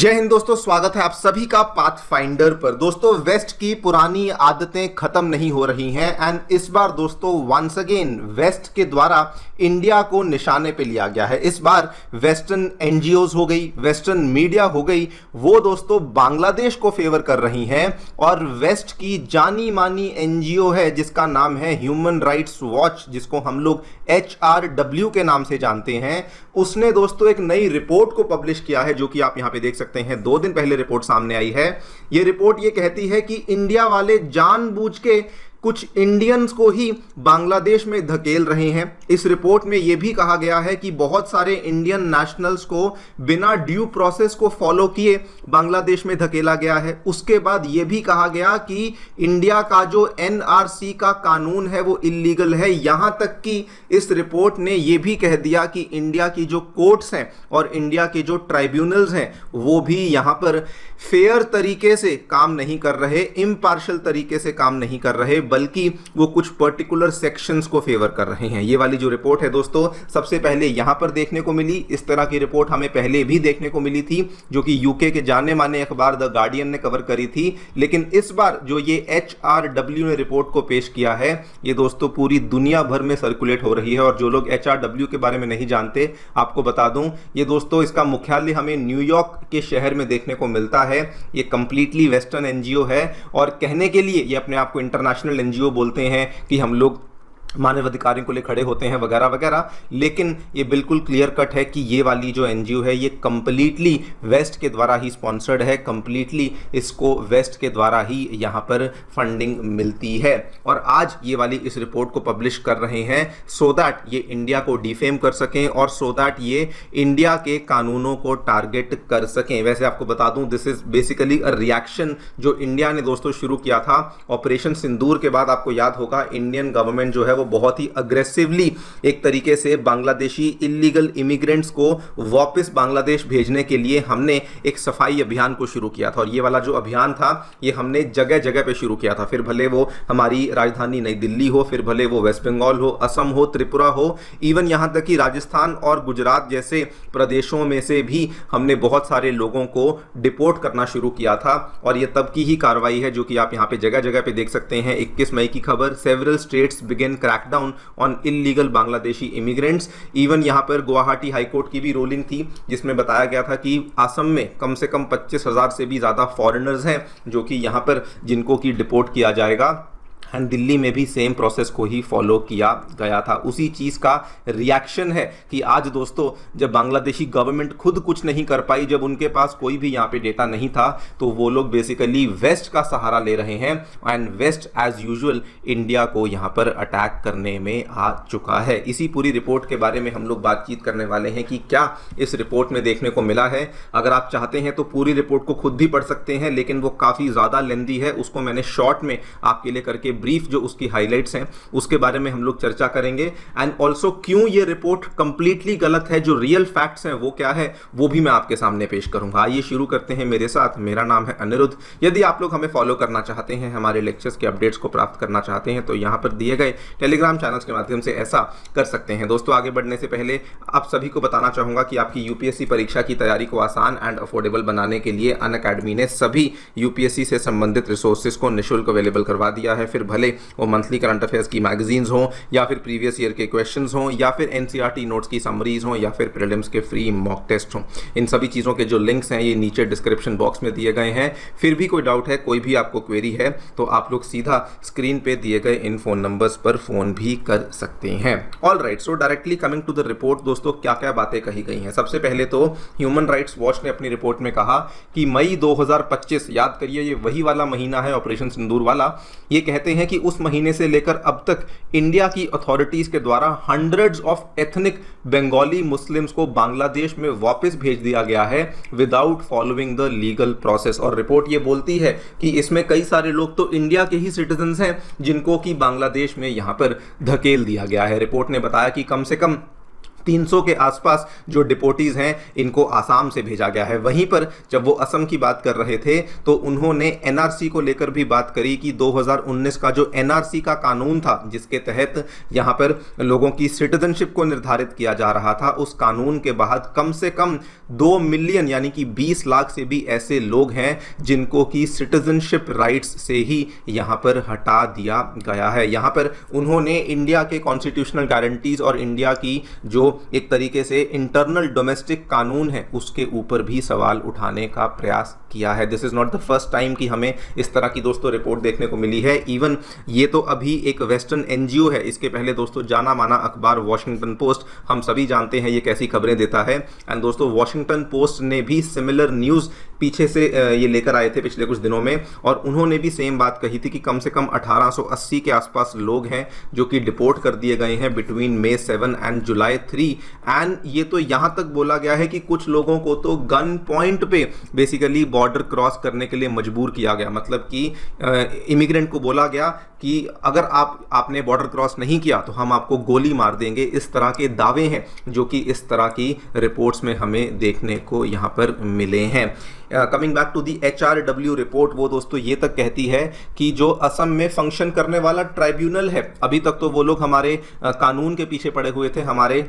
जय हिंद दोस्तों, स्वागत है आप सभी का पाथफाइंडर पर। दोस्तों, वेस्ट की पुरानी आदतें खत्म नहीं हो रही हैं एंड इस बार दोस्तों वंस अगेन वेस्ट के द्वारा इंडिया को निशाने पे लिया गया है। इस बार वेस्टर्न एनजीओज हो गई, वेस्टर्न मीडिया हो गई, वो दोस्तों बांग्लादेश को फेवर कर रही हैं और वेस्ट की जानी मानी एनजीओ है जिसका नाम है ह्यूमन राइट्स वॉच, जिसको हम लोग HRW के नाम से जानते हैं। उसने दोस्तों एक नई रिपोर्ट को पब्लिश किया है जो कि आप यहां पे देख सकते हैं। 2 दिन पहले रिपोर्ट सामने आई है। यह रिपोर्ट ये कहती है कि इंडिया वाले जानबूझ के कुछ इंडियंस को ही बांग्लादेश में धकेल रहे हैं। इस रिपोर्ट में यह भी कहा गया है कि बहुत सारे इंडियन नेशनल्स को बिना ड्यू प्रोसेस को फॉलो किए बांग्लादेश में धकेला गया है। उसके बाद यह भी कहा गया कि इंडिया का जो NRC का कानून है वो इलीगल है। यहां तक कि इस रिपोर्ट ने यह भी कह दिया कि इंडिया की जो कोर्ट्स हैं और इंडिया के जो ट्राइब्यूनल्स हैं वो भी यहां पर फेयर तरीके से काम नहीं कर रहे, इम्पार्शियल तरीके से काम नहीं कर रहे, बल्कि वो कुछ पर्टिकुलर सेक्शंस को फेवर कर रहे हैं। ये वाली जो रिपोर्ट है दोस्तों सबसे पहले यहां पर देखने को मिली। इस तरह की रिपोर्ट हमें पहले भी देखने को मिली थी जो कि यूके के जाने माने अखबार द गार्डियन ने कवर करी थी। लेकिन इस बार जो ये HRW ने रिपोर्ट को पेश किया है ये दोस्तों पूरी दुनिया भर में सर्कुलेट हो रही है। और जो लोग HRW के बारे में नहीं जानते, आपको बता दूं, ये दोस्तों इसका मुख्यालय हमें न्यूयॉर्क के शहर में देखने को मिलता है। ये कंप्लीटली वेस्टर्न एनजीओ है और कहने के लिए ये अपने आप को इंटरनेशनल एनजीओ बोलते हैं कि हम लोग मानवाधिकारों को लिए खड़े होते हैं वगैरह वगैरह। लेकिन ये बिल्कुल क्लियर कट है कि ये वाली जो एनजीओ है ये कंप्लीटली वेस्ट के द्वारा ही स्पॉन्सर्ड है, कंप्लीटली इसको वेस्ट के द्वारा ही यहाँ पर फंडिंग मिलती है। और आज ये वाली इस रिपोर्ट को पब्लिश कर रहे हैं सो दैट ये इंडिया को डिफेम कर सकें और सो दैट ये इंडिया के कानूनों को टारगेट कर सकें। वैसे आपको बता दूं, this is basically a reaction जो इंडिया ने दोस्तों शुरू किया था ऑपरेशन सिंदूर के बाद। आपको याद होगा इंडियन गवर्नमेंट जो है वो बहुत ही अग्रेसिवली एक तरीके से बांग्लादेशी इलीगल इमिग्रेंट्स को वापस बांग्लादेश भेजने के लिए हमने एक सफाई अभियान को शुरू किया था। और ये वाला जो अभियान था ये हमने जगह जगह पे शुरू किया था, फिर भले वो हमारी राजधानी नई दिल्ली हो, फिर भले वो वेस्ट बंगाल हो, असम हो, त्रिपुरा हो, इवन यहां तक कि राजस्थान और गुजरात जैसे प्रदेशों में से भी हमने बहुत सारे लोगों को डिपोर्ट करना शुरू किया था। और ये तब की ही कार्रवाई है जो कि आप यहां पे जगह जगह पे देख सकते हैं। 21 मई की खबर, several states begin crackdown on illegal Bangladeshi immigrants. Even यहां पर गुवाहाटी हाईकोर्ट की भी रूलिंग थी जिसमें बताया गया था कि असम में कम से कम 25,000 से भी ज्यादा फॉरेनर्स हैं जो कि यहां पर जिनको की डिपोर्ट किया जाएगा। एंड दिल्ली में भी सेम प्रोसेस को ही फॉलो किया गया था। उसी चीज़ का रिएक्शन है कि आज दोस्तों जब बांग्लादेशी गवर्नमेंट खुद कुछ नहीं कर पाई, जब उनके पास कोई भी यहाँ पे डेटा नहीं था, तो वो लोग बेसिकली वेस्ट का सहारा ले रहे हैं and west as usual India को यहाँ पर अटैक करने में आ चुका है। इसी पूरी रिपोर्ट के बारे में हम लोग बातचीत करने वाले हैं कि क्या इस रिपोर्ट में देखने को मिला है। अगर आप चाहते हैं तो पूरी रिपोर्ट को खुद भी पढ़ सकते हैं, लेकिन वो काफ़ी ज़्यादा लेंदी है। उसको मैंने शॉर्ट में आपके लिए करके ब्रीफ जो उसकी हाइलाइट्स हैं उसके बारे में हम लोग चर्चा करेंगे। एंड ऑल्सो क्यों ये रिपोर्ट कंप्लीटली गलत है, जो रियल फैक्ट्स हैं वो क्या है, वो भी मैं आपके सामने पेश करूंगा। आइए शुरू करते हैं मेरे साथ। मेरा नाम है अनिरुद्ध। यदि आप लोग हमें फॉलो करना चाहते हैं, हमारे लेक्चर्स के अपडेट्स को प्राप्त करना चाहते हैं, तो यहां पर दिए गए टेलीग्राम चैनल्स के माध्यम से ऐसा कर सकते हैं। दोस्तों, आगे बढ़ने से पहले आप सभी को बताना चाहूंगा कि आपकी यूपीएससी परीक्षा की तैयारी को आसान एंड अफोर्डेबल बनाने के लिए अनअकैडमी ने सभी यूपीएससी से संबंधित रिसोर्सेज को निःशुल्क अवेलेबल करवा दिया है। फिर भले वो मंथली करंट अफेयर्स की मैगजीन्स हों, या फिर प्रीवियस ईयर के क्वेश्चंस हों, या फिर एनसीईआरटी नोट्स की समरीज हों, या फिर प्रीलिम्स के फ्री मॉक टेस्ट हों, इन सभी चीज़ों के जो लिंक्स हैं ये नीचे डिस्क्रिप्शन बॉक्स में दिए गए हैं। फिर भी कोई डाउट है, कोई भी आपको क्वेरी है, तो आप लोग सीधा स्क्रीन पे दिए गए इन फोन नंबर्स पर फोन भी कर सकते हैं। All right, so directly coming to the report दोस्तों, क्या क्या बातें कही गई हैं। सबसे पहले तो ह्यूमन राइट्स वॉच ने अपनी रिपोर्ट में कहा कि मई 2025, याद करिए ये वही वाला महीना है ऑपरेशन सिंदूर वाला, ये कहते हैं कि उस महीने से लेकर अब तक इंडिया की अथॉरिटीज के द्वारा hundreds of ethnic Bengali Muslims को बांग्लादेश में वापस भेज दिया गया है without following the legal process. और रिपोर्ट ये बोलती है कि इसमें कई सारे लोग तो इंडिया के ही सिटीजन्स हैं जिनको कि बांग्लादेश में यहां पर धकेल दिया गया है। रिपोर्ट ने बताया कि कम से कम 300 के आसपास जो डिपोटीज हैं इनको आसाम से भेजा गया है। वहीं पर जब वो असम की बात कर रहे थे तो उन्होंने एनआरसी को लेकर भी बात करी कि 2019 का जो एनआरसी का कानून था जिसके तहत यहां पर लोगों की सिटीजनशिप को निर्धारित किया जा रहा था, उस कानून के बाद कम से कम 2 मिलियन यानी कि 20 लाख से भी ऐसे लोग हैं जिनको की सिटीजनशिप राइट्स से ही यहां पर हटा दिया गया है। यहां पर उन्होंने इंडिया के कॉन्स्टिट्यूशनल गारंटीज और इंडिया की जो एक तरीके से इंटरनल डोमेस्टिक कानून है उसके ऊपर भी सवाल उठाने का प्रयास किया है। This is not the first time कि हमें इस तरह की दोस्तों रिपोर्ट देखने को मिली है। इवन ये तो अभी एक वेस्टर्न एनजीओ है, इसके पहले दोस्तों जाना माना अखबार वॉशिंगटन पोस्ट, हम सभी जानते हैं ये कैसी खबरें देता है। एंड दोस्तों वॉशिंगटन पोस्ट ने भी सिमिलर न्यूज पीछे से ये लेकर आए थे पिछले कुछ दिनों में, और उन्होंने भी सेम बात कही थी कि कम से कम 1880 के आसपास लोग हैं जो कि डिपोर्ट कर दिए गए हैं between May 7 and July 3। And ये तो यहां तक बोला गया है कि कुछ लोगों को तो गन पॉइंट पे बेसिकली बॉर्डर क्रॉस करने के लिए मजबूर किया गया, मतलब कि इमिग्रेंट को बोला गया कि अगर आपने बॉर्डर क्रॉस नहीं किया तो हम आपको गोली मार देंगे। इस तरह के दावे हैं जो कि इस तरह की रिपोर्ट्स में हमें देखने को यहां पर मिले हैं। Coming back to the HRW report, वो दोस्तों ये तक कहती है कि जो असम में फंक्शन करने वाला ट्राइब्यूनल है, अभी तक तो वो लोग हमारे कानून के पीछे पड़े हुए थे, हमारे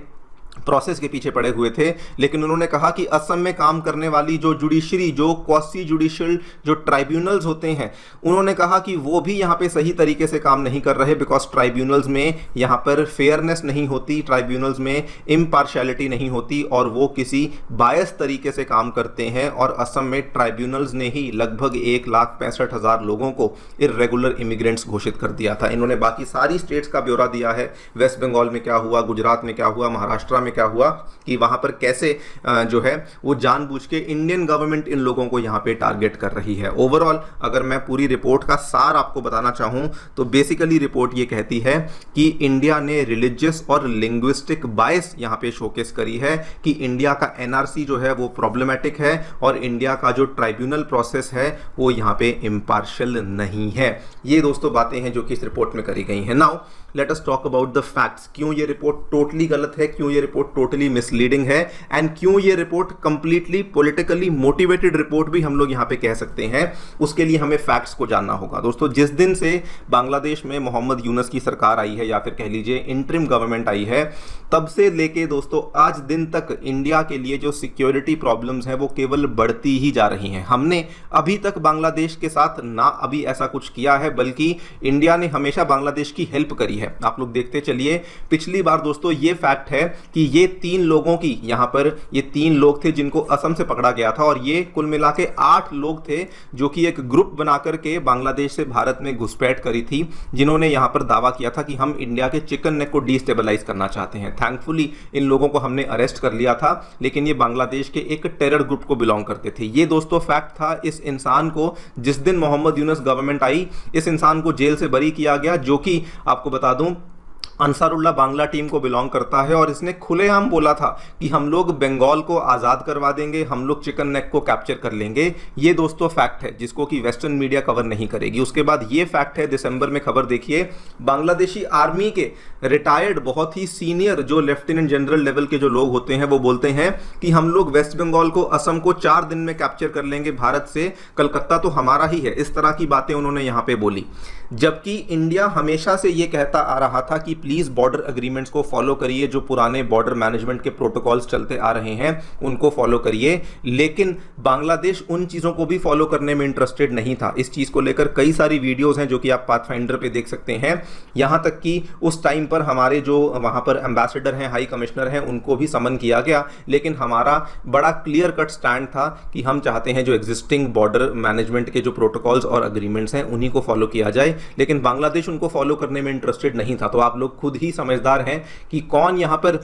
प्रोसेस के पीछे पड़े हुए थे, लेकिन उन्होंने कहा कि असम में काम करने वाली जो जुडिशरी, जो क्वासी जुडिशियल जो ट्राइब्यूनल्स होते हैं, उन्होंने कहा कि वो भी यहाँ पे सही तरीके से काम नहीं कर रहे, बिकॉज ट्राइब्यूनल्स में यहाँ पर फेयरनेस नहीं होती, ट्राइब्यूनल्स में इम्पार्शियलिटी नहीं होती और वो किसी बायस तरीके से काम करते हैं। और असम में ट्राइब्यूनल्स ने ही लगभग 1,65,000 लोगों को इर्रेगुलर इमिग्रेंट्स घोषित कर दिया था। इन्होंने बाकी सारी स्टेट्स का ब्यौरा दिया है, वेस्ट बंगाल में क्या हुआ, गुजरात में क्या हुआ, महाराष्ट्र में क्या हुआ, कि वहां पर कैसे जो है वो जानबूझ के इंडियन गवर्नमेंट इन लोगों को यहां पे टारगेट कर रही है। ओवरऑल अगर मैं पूरी रिपोर्ट का सार आपको बताना चाहूं तो बेसिकली रिपोर्ट ये कहती है कि इंडिया ने रिलीजियस और लिंग्विस्टिक बायस यहां पे शोकेस करी है कि इंडिया का एनआरसी जो है वो प्रॉब्लमेटिक है और इंडिया का जो ट्राइब्यूनल प्रोसेस है वो यहां पे इम्पार्शियल नहीं है। ये दोस्तों बातें हैं जो कि इस रिपोर्ट में करी गई हैं। Now let us talk about the facts. क्यों ये रिपोर्ट टोटली गलत है, क्यों ये रिपोर्ट टोटली मिसलीडिंग है, एंड क्यों ये report completely politically motivated report भी हम लोग यहां पे कह सकते हैं, उसके लिए हमें फैक्ट्स को जानना होगा। दोस्तों जिस दिन से बांग्लादेश में मोहम्मद यूनुस की सरकार आई है या फिर कह लीजिए इंटरिम गवर्नमेंट आई है, तब से लेके दोस्तों आज दिन तक इंडिया के लिए जो सिक्योरिटी प्रॉब्लम्स हैं वो केवल बढ़ती ही जा रही हैं। हमने अभी तक बांग्लादेश के साथ ना अभी ऐसा कुछ किया है, बल्कि इंडिया ने हमेशा बांग्लादेश की हेल्प करी है। आप लोग देखते चलिए, पिछली बार दोस्तों ये फैक्ट है कि ये 3 लोगों की यहां पर ये 3 लोग थे जिनको असम से पकड़ा गया था, और ये कुल मिला के 8 लोग थे जो कि एक ग्रुप बनाकर के बांग्लादेश से भारत में घुसपैठ करी थी, जिन्होंने यहां पर दावा किया था कि हम इंडिया के चिकन नेक को डिस्टेबलाइज करना चाहते हैं। थैंकफुली इन लोगों को हमने अरेस्ट कर लिया था, लेकिन ये बांग्लादेश के एक टेरर ग्रुप को बिलोंग करते थे। ये दोस्तों फैक्ट था। इस इंसान को जिस दिन मोहम्मद यूनुस गवर्नमेंट आई, इस इंसान को जेल से बरी किया गया, जो कि आपको बता दूं अंसारुल्लाह बांग्ला टीम को बिलोंग करता है, और इसने खुलेआम बोला था कि हम लोग बंगाल को आज़ाद करवा देंगे, हम लोग चिकन नेक को कैप्चर कर लेंगे। ये दोस्तों फैक्ट है जिसको कि वेस्टर्न मीडिया कवर नहीं करेगी। उसके बाद ये फैक्ट है, दिसंबर में खबर देखिए, बांग्लादेशी आर्मी के रिटायर्ड बहुत ही सीनियर जो लेफ्टिनेंट जनरल लेवल के जो लोग होते हैं वो बोलते हैं कि हम लोग वेस्ट बंगाल को, असम को 4 दिन में कैप्चर कर लेंगे भारत से, कलकत्ता तो हमारा ही है। इस तरह की बातें उन्होंने यहां पे बोली, जबकि इंडिया हमेशा से ये कहता आ रहा था कि प्लीज बॉर्डर एग्रीमेंट्स को फॉलो करिए, जो पुराने बॉर्डर मैनेजमेंट के प्रोटोकॉल्स चलते आ रहे हैं उनको फॉलो करिए। लेकिन बांग्लादेश उन चीजों को भी फॉलो करने में इंटरेस्टेड नहीं था। इस चीज को लेकर कई सारी वीडियोस हैं जो कि आप पाथफाइंडर पे देख सकते हैं। यहां तक कि उस टाइम पर हमारे जो वहां पर एम्बेसडर हैं, हाई कमिश्नर हैं, उनको भी समन किया गया, लेकिन हमारा बड़ा क्लियर कट स्टैंड था कि हम चाहते हैं जो एग्जिस्टिंग बॉर्डर मैनेजमेंट के जो प्रोटोकॉल्स और अग्रीमेंट्स हैं उन्हीं को फॉलो किया जाए, लेकिन बांग्लादेश उनको फॉलो करने में इंटरेस्टेड नहीं था। तो आप लोग खुद ही समझदार हैं कि कौन यहां पर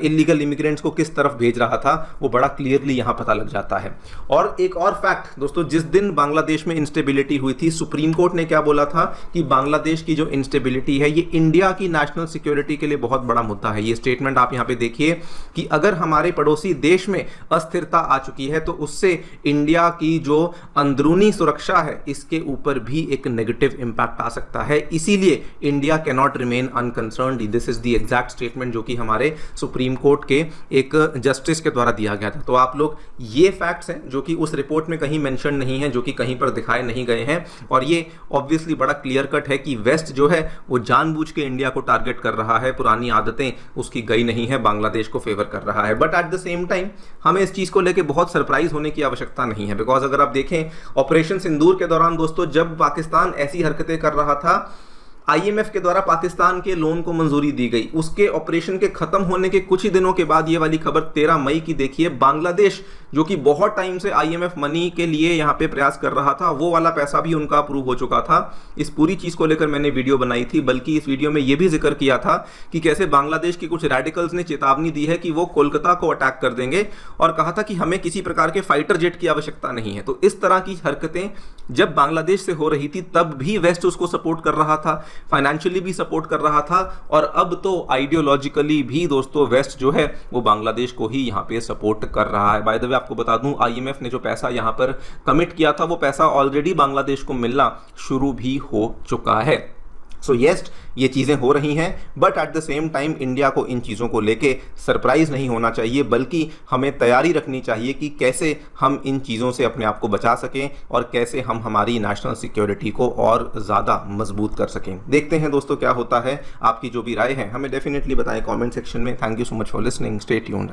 इलीगल इमिग्रेंट्स को किस तरफ भेज रहा था, वो बड़ा क्लियरली यहां पता लग जाता है। और एक और फैक्ट दोस्तों, जिस दिन बांग्लादेश में इंस्टेबिलिटी हुई थी, सुप्रीम कोर्ट ने क्या बोला था कि बांग्लादेश की जो इंस्टेबिलिटी है ये इंडिया की नेशनल सिक्योरिटी के लिए बहुत बड़ा मुद्दा है। ये स्टेटमेंट आप यहां पे देखिए कि अगर हमारे पड़ोसी देश में अस्थिरता आ चुकी है तो उससे इंडिया की जो अंदरूनी सुरक्षा है इसके ऊपर भी एक नेगेटिव इंपैक्ट आ सकता है। इसीलिए India cannot remain unconcern concerned, this is the exact statement जो कि हमारे सुप्रीम कोर्ट के एक जस्टिस के द्वारा दिया गया था। तो आप लोग ये फैक्ट्स हैं जो कि उस रिपोर्ट में कहीं मेंशन नहीं है, जो कि कहीं पर दिखाए नहीं गए हैं, और ये ऑब्वियसली बड़ा क्लियर कट है कि वेस्ट जो है वो जानबूझ के इंडिया को टारगेट कर रहा है, पुरानी आदतें उसकी गई नहीं है, बांग्लादेश को फेवर कर रहा है। But at the same time हमें इस चीज को लेकर बहुत सरप्राइज होने की आवश्यकता नहीं है, बिकॉज अगर आप देखें ऑपरेशन सिंदूर के दौरान दोस्तों, जब पाकिस्तान ऐसी हरकतें कर रहा था, आईएमएफ के द्वारा पाकिस्तान के लोन को मंजूरी दी गई, उसके ऑपरेशन के खत्म होने के कुछ ही दिनों के बाद ये वाली खबर 13 मई की देखिए, बांग्लादेश जो कि बहुत टाइम से आईएमएफ मनी के लिए यहां पे प्रयास कर रहा था, वो वाला पैसा भी उनका अप्रूव हो चुका था। इस पूरी चीज को लेकर मैंने वीडियो बनाई थी, बल्कि इस वीडियो में यह भी जिक्र किया था कि कैसे बांग्लादेश के कुछ रेडिकल्स ने चेतावनी दी है कि वो कोलकाता को अटैक कर देंगे, और कहा था कि हमें किसी प्रकार के फाइटर जेट की आवश्यकता नहीं है। तो इस तरह की हरकतें जब बांग्लादेश से हो रही थी तब भी वेस्ट उसको सपोर्ट कर रहा था, फाइनेंशियली भी सपोर्ट कर रहा था, और अब तो आइडियोलॉजिकली भी दोस्तों वेस्ट जो है वो बांग्लादेश को ही यहां पे सपोर्ट कर रहा है। बाय द वे आपको बता दूं, आईएमएफ ने जो पैसा यहां पर कमिट किया था वो पैसा ऑलरेडी बांग्लादेश को मिलना शुरू भी हो चुका है। सो यस, ये चीजें हो रही हैं, but at the same time India को इन चीज़ों को लेके सरप्राइज नहीं होना चाहिए, बल्कि हमें तैयारी रखनी चाहिए कि कैसे हम इन चीज़ों से अपने आप को बचा सकें और कैसे हम हमारी नेशनल सिक्योरिटी को और ज़्यादा मजबूत कर सकें। देखते हैं दोस्तों क्या होता है। आपकी जो भी राय है हमें डेफिनेटली बताएं कमेंट सेक्शन में। Thank you so much for listening, stay tuned.